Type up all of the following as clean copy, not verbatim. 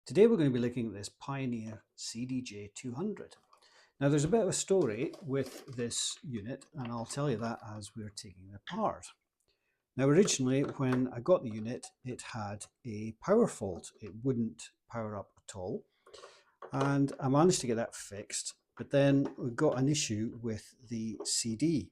Today we're going to be looking at this Pioneer CDJ200. Now there's a bit of a story with this unit, and I'll tell you that as we're taking it apart. Now originally when I got the unit it had a power fault. It wouldn't power up at all, and I managed to get that fixed, but then we got an issue with the CD,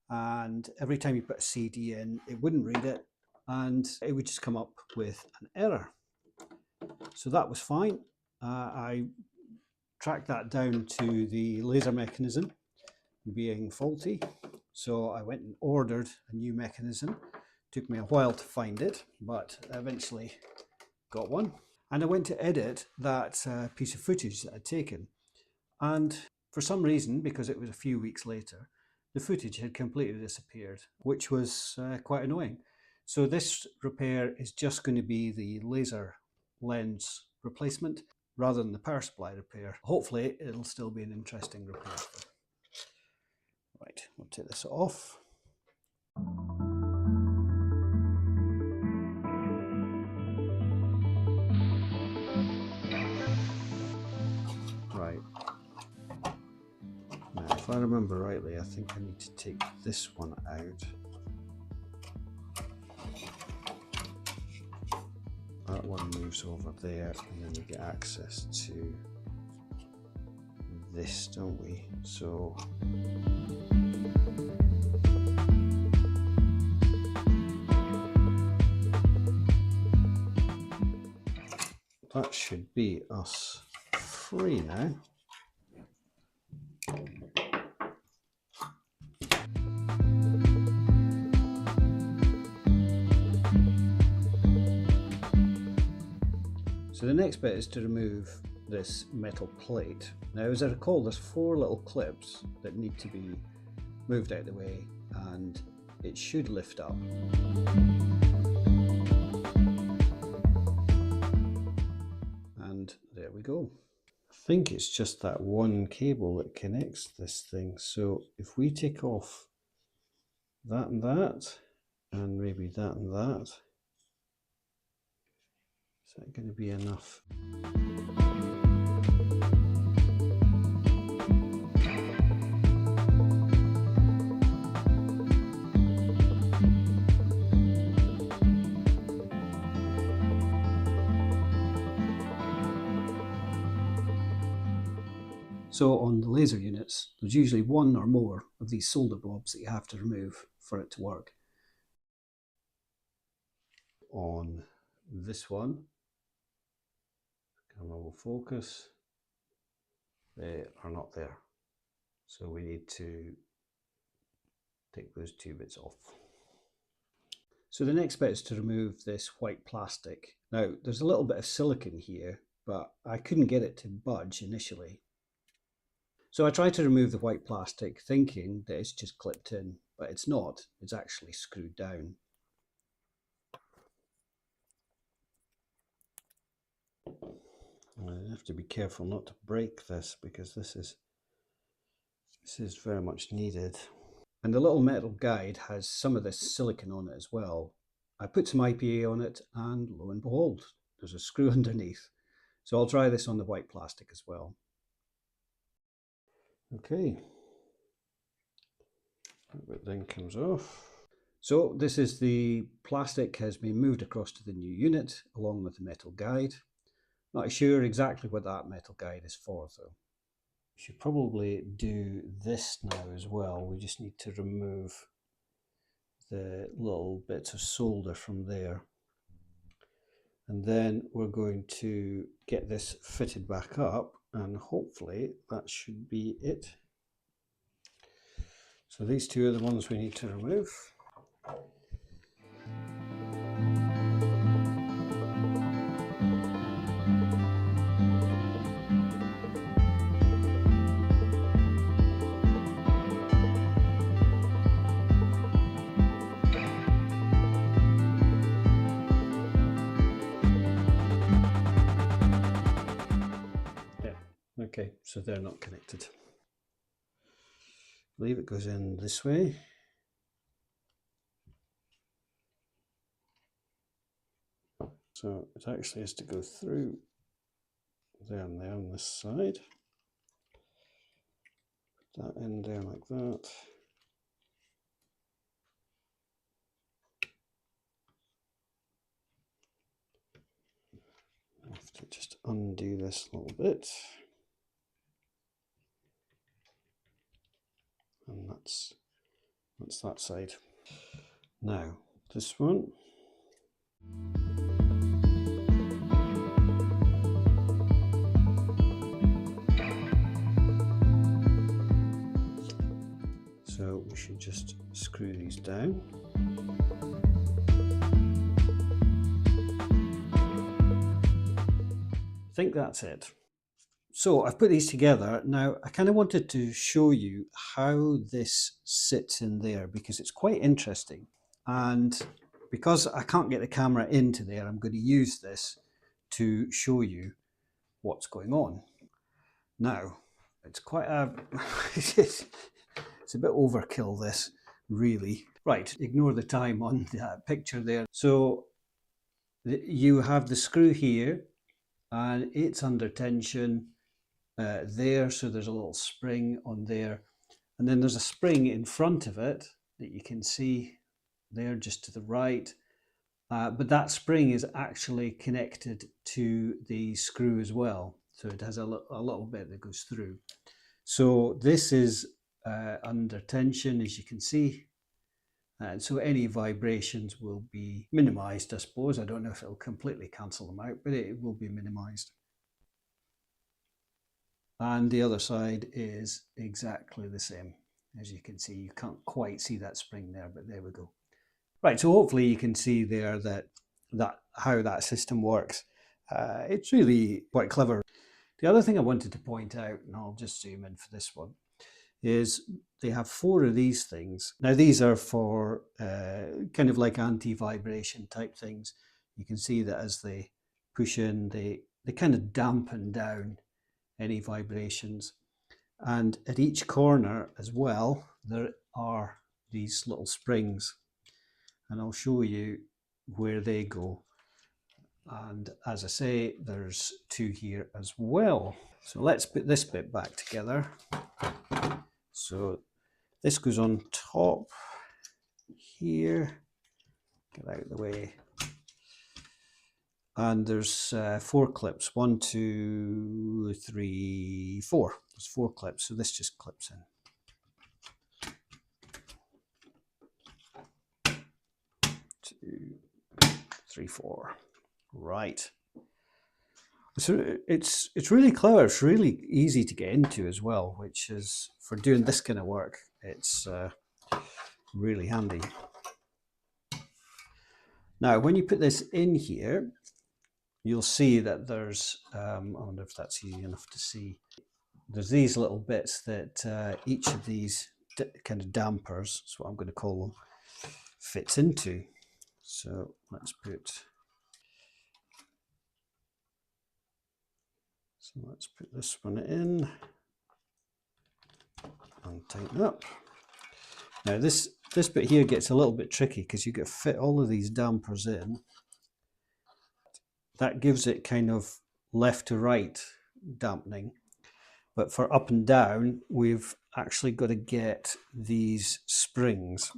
and every time you put a CD in it wouldn't read it and it would just come up with an error. So that was fine. I tracked that down to the laser mechanism being faulty, so I went and ordered a new mechanism. Took me a while to find it, but I eventually got one. And I went to edit that piece of footage that I'd taken, and for some reason, because it was a few weeks later, the footage had completely disappeared, which was quite annoying. So this repair is just going to be the laser lens replacement rather than the power supply repair. Hopefully it'll still be an interesting repair. Right, we'll take this off. Right, now if I remember rightly, I think I need to take this one out. That one moves over there, and then we get access to this, don't we? So that should be us free now. So the next bit is to remove this metal plate. Now as I recall, there's 4 little clips that need to be moved out of the way, and it should lift up. And there we go. I think it's just that one cable that connects this thing. So if we take off that and maybe that and that, is that going to be enough? So on the laser units, there's usually one or more of these solder blobs that you have to remove for it to work. On this one, camera will focus, they are not there. So we need to take those 2 bits off. So the next bit is to remove this white plastic. Now there's a little bit of silicone here, but I couldn't get it to budge initially. So I tried to remove the white plastic thinking that it's just clipped in, but it's not, it's actually screwed down. I have to be careful not to break this, because this is very much needed. And the little metal guide has some of this silicone on it as well. I put some IPA on it, and lo and behold, there's a screw underneath. So I'll try this on the white plastic as well. Okay, that bit then comes off. So this is the plastic has been moved across to the new unit along with the metal guide. Not sure exactly what that metal guide is for though. We should probably do this now as well. We just need to remove the little bits of solder from there. And then we're going to get this fitted back up, and hopefully that should be it. So these 2 are the ones we need to remove. Okay, so they're not connected. I believe it goes in this way. So it actually has to go through there and there on this side. Put that in there like that. I have to just undo this a little bit. And that's that side. Now this one. So we should just screw these down. I think that's it. So I've put these together. Now I kind of wanted to show you how this sits in there because it's quite interesting. And because I can't get the camera into there, I'm going to use this to show you what's going on. Now, it's quite a... it's a bit overkill, this, really. Right, ignore the time on that picture there. So you have the screw here, and it's under tension there, so there's a little spring on there. And then there's a spring in front of it that you can see there just to the right. But that spring is actually connected to the screw as well. So it has a little bit that goes through. So this is under tension, as you can see. And so any vibrations will be minimized, I suppose. I don't know if it'll completely cancel them out, but it will be minimized. And the other side is exactly the same. As you can see, you can't quite see that spring there, but there we go. Right, so hopefully you can see there that how that system works. It's really quite clever. The other thing I wanted to point out, and I'll just zoom in for this one, is they have 4 of these things. Now these are for kind of like anti-vibration type things. You can see that as they push in, they kind of dampen down any vibrations. And at each corner as well, there are these little springs. And I'll show you where they go. And as I say, there's 2 here as well. So let's put this bit back together. So this goes on top here. Get out of the way. And there's 4 clips. 1, 2, 3, 4. There's 4 clips. So this just clips in. 2, 3, 4. Right. So it's really clever. It's really easy to get into as well, which is, for doing this kind of work, it's really handy. Now, when you put this in here, you'll see that there's, I wonder if that's easy enough to see. There's these little bits that each of these kind of dampers, that's what I'm going to call them, fits into. So let's put this one in and tighten up. Now this bit here gets a little bit tricky because you got to fit all of these dampers in. That gives it kind of left to right dampening. But for up and down, we've actually got to get these springs.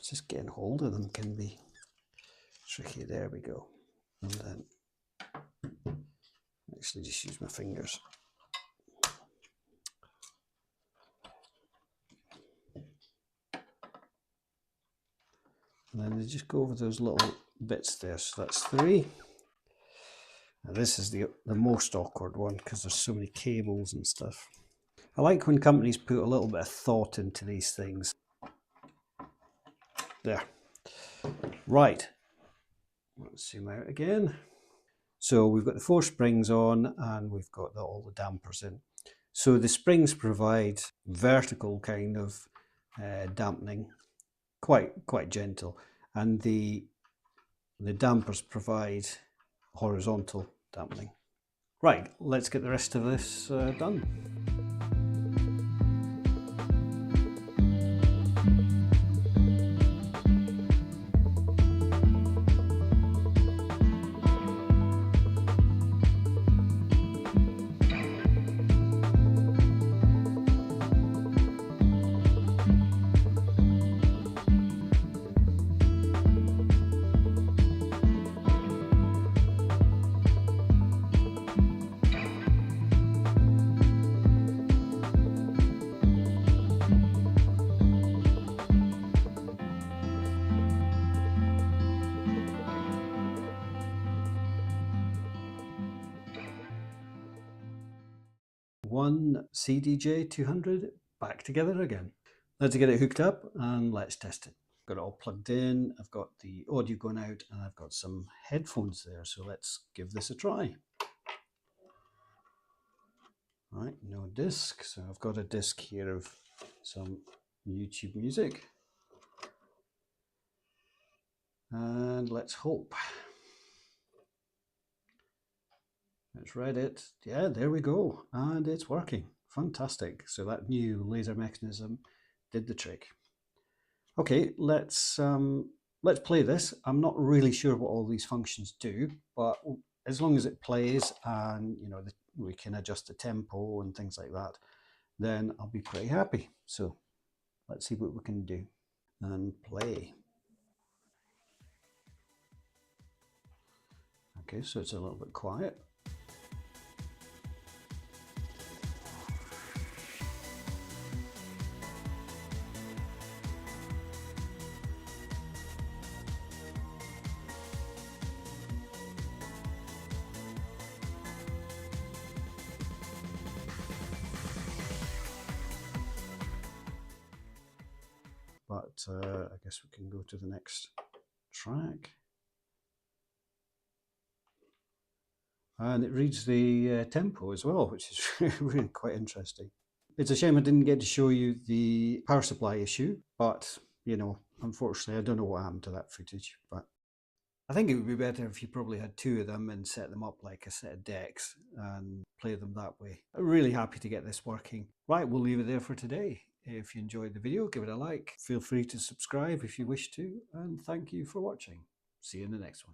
Just getting hold of them can be tricky. There we go. And then actually just use my fingers. And then they just go over those little bits there. So that's 3. Now this is the most awkward one because there's so many cables and stuff. I like when companies put a little bit of thought into these things. There. Right. Let's zoom out again. So we've got the 4 springs on and we've got all the dampers in. So the springs provide vertical kind of dampening, quite gentle, and the dampers provide horizontal dampening. Right, let's get the rest of this done. E-8301 CDJ200 back together again. Let's get it hooked up and let's test it. Got it all plugged in, I've got the audio going out, and I've got some headphones there, so let's give this a try. Right, no disc, so I've got a disc here of some YouTube music. And let's hope. Let's read it. Yeah, there we go. And it's working. Fantastic. So that new laser mechanism did the trick. Okay, let's play this. I'm not really sure what all these functions do, but as long as it plays and we can adjust the tempo and things like that, then I'll be pretty happy. So let's see what we can do and play. Okay, so it's a little bit quiet. But I guess we can go to the next track. And it reads the tempo as well, which is really quite interesting. It's a shame I didn't get to show you the power supply issue, but unfortunately I don't know what happened to that footage. But I think it would be better if you probably had two of them and set them up like a set of decks and play them that way. I'm really happy to get this working. Right, we'll leave it there for today. If you enjoyed the video, give it a like. Feel free to subscribe if you wish to, and thank you for watching. See you in the next one.